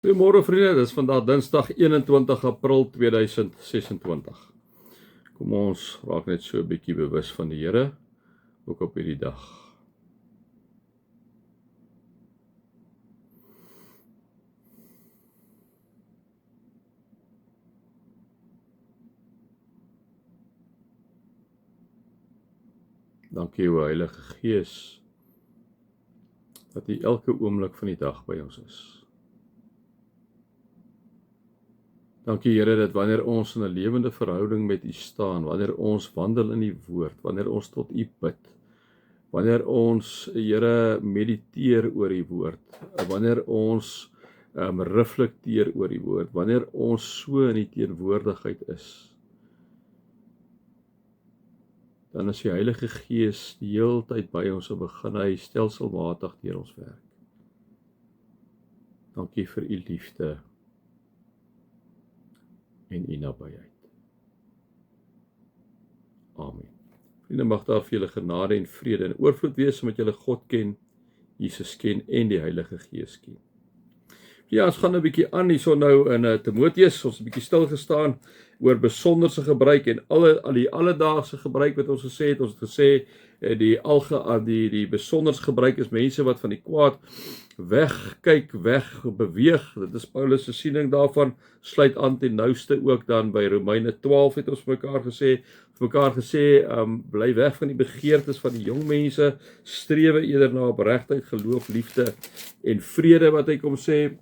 Goeiemôre vriende, dit is vandag Dinsdag 21 April 2026. Kom ons raak net so 'n bietjie bewus van die Here ook op hierdie dag. Dankie o Heilige Gees dat U elke oomblik van die dag by ons is. Dankie Here dat wanneer ons in 'n lewende verhouding met U staan, wanneer ons wandel in die woord, wanneer ons tot U bid, wanneer ons Here mediteer oor die woord, wanneer ons reflekteer oor die woord, wanneer ons so in die teenwoordigheid is, dan is die Heilige Gees die hele tyd by ons en begin hy stelselmatig deur ons werk. Dankie vir U liefde en U nabyheid. Amen. Vriende, mag daar vir julle genade en vrede en oorvloed wees omdat julle God ken, Jesus ken en die Heilige Gees ken. Ja, ons gaan 'n bietjie aan hierso nou in Timoteus, ons 'n bietjie stil gestaan oor besonderse gebruik en al die alledaagse gebruik wat ons gesê het. Ons het gesê die besonderse gebruik is mense wat van die kwaad wegkyk, wegbeweeg. Dit is Paulus se siening daarvan, sluit aan ten nouste ook dan by Romeine 12 het ons mekaar gesê, bly weg van die begeertes van die jong mense, strewe eerder na opregtheid, geloof, liefde en vrede wat hy kom sê.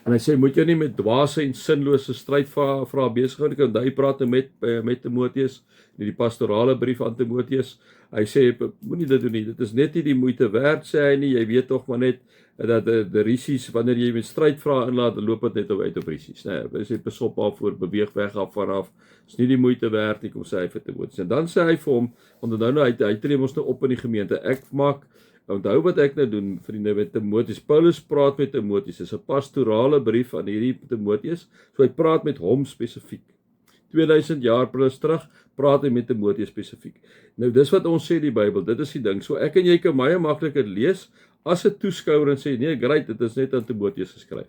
En hy sê, moet jy nie met dwaase en sinlose strydvrae besig hou nie, want hy praat met Timoteus, in die pastorale brief aan Timoteus. Hy sê, moenie dit doen nie, dit is net nie die moeite werd, sê hy nie, jy weet toch maar net, dat die risies, wanneer jy met strydvrae inlaat, dan loop het net uit op risies. Nee, hy sê, pas op af voor, beweeg weg af vanaf, is nie die moeite werd nie, kom sê hy vir Timoteus. En dan sê hy vir hom, want nou hy tree ons nou op in die gemeente, onthou wat ek nou doen, vriende, met Timoteus. Paulus praat met Timoteus, dit is 'n pastorale brief aan hierdie Timoteus, so hy praat met hom spesifiek. 2000 jaar plus terug, praat hy met Timoteus spesifiek. Nou, dis wat ons sê die Bybel, dit is die ding, so ek en jy kan baie maklik dit lees, as 'n toeskouer en sê, nee, great, dit is net aan Timoteus geskryf.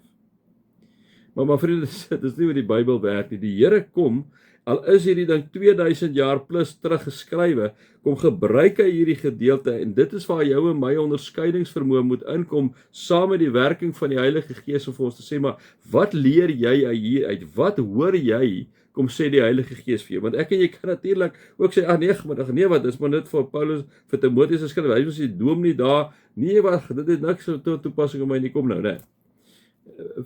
Maar vriende, dit is nie hoe die Bybel werk nie, die Here kom, al is hierdie ding 2000 jaar plus terug geskrywe, kom gebruik hy hierdie gedeelte, en dit is waar jou en my onderskeidingsvermoë moet inkom, saam met die werking van die Heilige Gees, om vir ons te sê, maar wat leer jy hier uit, wat hoor jy, kom sê die Heilige Gees vir jou, want ek en jy kan natuurlik ook sê, nee, wat is maar net vir Paulus, vir Timoteus geskryf, hy was die dominee daar, nee, wat, dit het niks toepassing op my nie, kom nou, nee.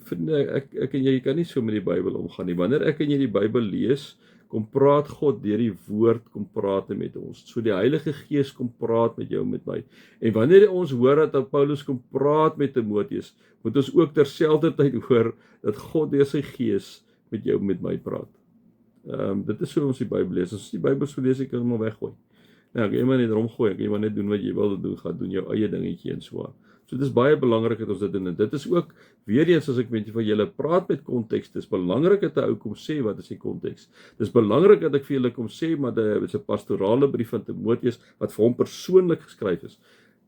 Vriende, ek en jy kan nie so met die Bybel omgaan nie, wanneer ek en jy die Bybel lees, kom praat God deur die woord, kom praat met ons, so die Heilige Gees kom praat met jou, met my, en wanneer ons hoor dat Paulus kom praat met Timoteus, moet ons ook terselfdertyd hoor, dat God deur sy Gees met jou, met my praat. Dit is so ons die Bybel lees, as die Bybel so lees, ek kan hom maar weggooi. Nou, ek kan jy maar net romgooi, ek kan jy maar net doen wat jy wil doen, gaan doen jou eie dingetjie en so. So dit is baie belangrik dat ons dit doen, en dit is ook, weer eens as ek weet van julle praat met konteks, dit is belangrik dat 'n ou kom sê wat is die konteks. Dit is belangrik dat ek vir julle kom sê, maar dit is 'n pastorale brief van Timoteus, wat vir hom persoonlik geskryf is.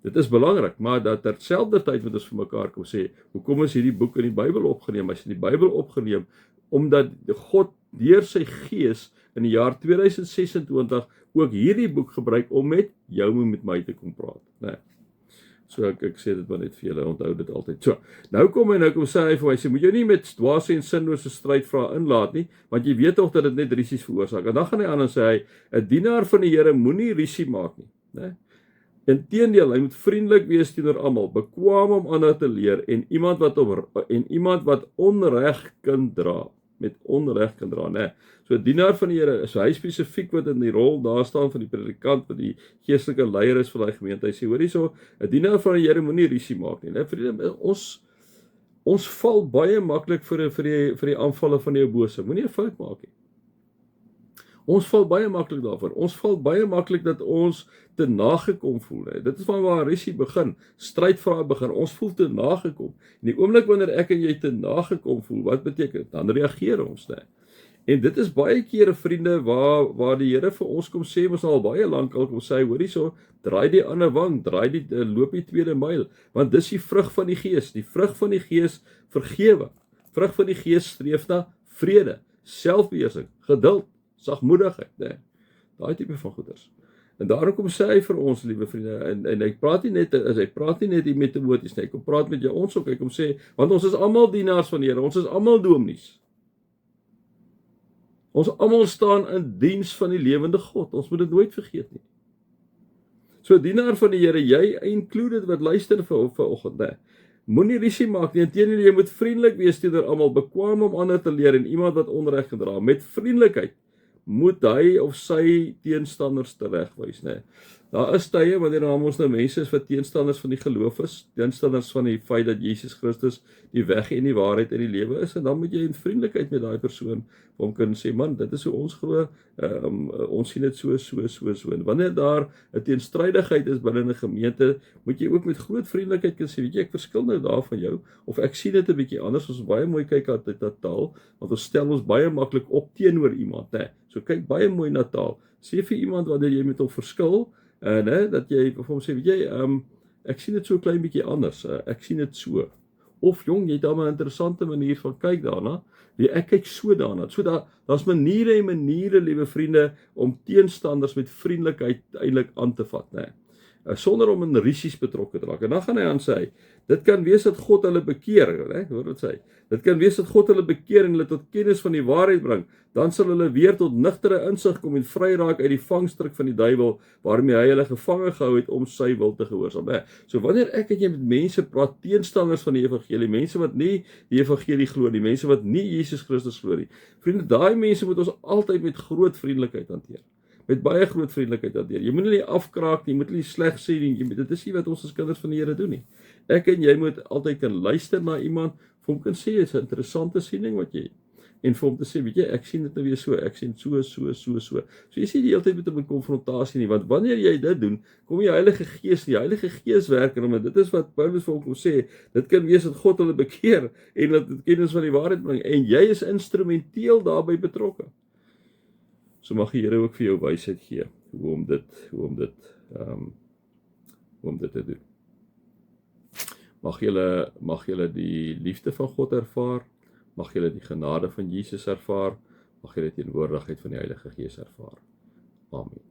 Dit is belangrik, maar dat terselfdertyd moet ons vir mekaar kom sê, hoekom is hierdie boek in die Bybel opgeneem? Hy is in die Bybel opgeneem, omdat God deur sy Gees in die jaar 2026 ook hierdie boek gebruik om met jou en met my te kom praat. Nee. So ek sê dit maar net vir julle, onthou dit altyd. So, nou kom sê hy vir my, sê, moet jy nie met dwaase en sinlose strydvrae inlaat nie, want jy weet toch dat dit net risies veroorsaak. En dan gaan hy aan en sê hy, 'n dienaar van die Here moenie risie maak nie, né? Inteendeel, hy moet vriendelik wees teenoor almal, bekwaam om ander te leer, en iemand wat onreg kan dra, met onreg kan dra, né? So 'n dienaar van die Here, so hy spesifiek wat in die rol daar staan van die predikant, wat die geestelike leier is van die gemeente. Hy sê, hoor hierso, 'n dienaar van die Here moenie risie maak nie, né? Vriende, ons val baie maklik vir die aanvalle van die bose. Moenie 'n fout maak nie. Ons val baie maklik daarvoor. Ons val baie maklik dat ons te nagekom voel. Hè. Dit is waar risie begin, strydvrae begin. Ons voel te nagekom. En die oomblik wanneer ek en jy te nagekom voel, wat beteken dit? Dan reageer ons, né? En dit is baie kere vriende waar die Here vir ons kom sê, ons al baie lank al kom sê, hoorie so, draai die ander wang, loop die tweede myl, want dis die vrug van die Gees. Die vrug van die Gees vergewe. Vrug van die Gees streef na vrede, selfbeheersing, geduld, sagmoedigheid, né? Daai tipe van goeders. En daarom kom sê hy vir ons, liewe vriende, en hy praat nie net hier met Timoteus nie, hy kom praat met jou ons ook, hy kom sê, want ons is almal dienaars van die Here, ons is almal dominees. Ons almal staan in diens van die lewende God, ons moet dit nooit vergeet nie. So dienaar van die Here, jy included wat luister vanoggend, né? Moenie risie maak nie, inteendeel jy moet vriendelik wees teenoor almal, bekwam om ander te leer en iemand wat onreg gedra, met vriendelikheid moet hy of sy teenstanders teregwys, né? Daar is tye wanneer ons nou mense is wat teenstanders van die geloof is, teenstanders van die feit dat Jesus Christus die weg en die waarheid in die lewe is, en dan moet jy in vriendelikheid met daai persoon hom kan sê, man, dit is hoe ons glo, ons sien dit so. En wanneer daar 'n teenstrydigheid is binne 'n gemeente, moet jy ook met groot vriendelikheid kan sê, weet jy, ek verskil nou daarvan jou, of ek sien dit 'n bietjie anders, ons baie mooi kyk aan dit taal, want ons stel ons baie maklik op teenoor iemand, né? So kyk baie mooi na taal. Sê vir iemand wanneer jy met hom verskil, dat jy vir hom sê, weet jy, ek sien dit so 'n klein bietjie anders, ek sien dit so. Of jong, jy het dan 'n interessante manier van kyk daarna. Ek kyk so daarna. So daar's maniere en maniere, liewe vriende, om teenstanders met vriendelikheid eintlik aan te vat, né? Sonder om in risies betrokke te raak. En dan gaan hy aan sê, dit kan wees dat God hulle bekeer, né? Hoor wat sê. Dit kan wees dat God hulle bekeer en hulle tot kennis van die waarheid bring. Dan sal hulle weer tot nugtere insig kom en vry raak uit die vangstrik van die duiwel waarmee hy hulle gevange gehou het om sy wil te gehoorsaam. So wanneer ek en jy met mense praat, teenstanders van die evangelie, mense wat nie die evangelie glo nie, mense wat nie Jesus Christus glo nie, vriende, daai mense moet ons altyd met groot vriendelikheid hanteer. Met baie groot vriendelikheid hanteer. Jy moet nie afkraak nie, jy moet nie sleg sê nie, dit is nie wat ons as kinders van die Here doen nie. Ek en jy moet altyd kan luister na iemand, vir hom kan sê, dit is 'n interessante siening wat jy het. En vir hom te sê, weet jy, ek sien dit nou weer so, ek sien so. So jy sien die hele tyd met 'n konfrontasie nie, want wanneer jy dit doen, kom die Heilige Gees werk in hom, en dit is wat Paulus vir hom kom sê, dit kan wees dat God hulle bekeer, en dat dit kennis van die waarheid bring, en jy is instrumenteel daarbey betrokke. So mag die Here ook vir jou wysheid gee, hoe om dit te doen. Mag julle die liefde van God ervaar, mag julle die genade van Jesus ervaar, mag julle die teenwoordigheid van die Heilige Gees ervaar. Amen.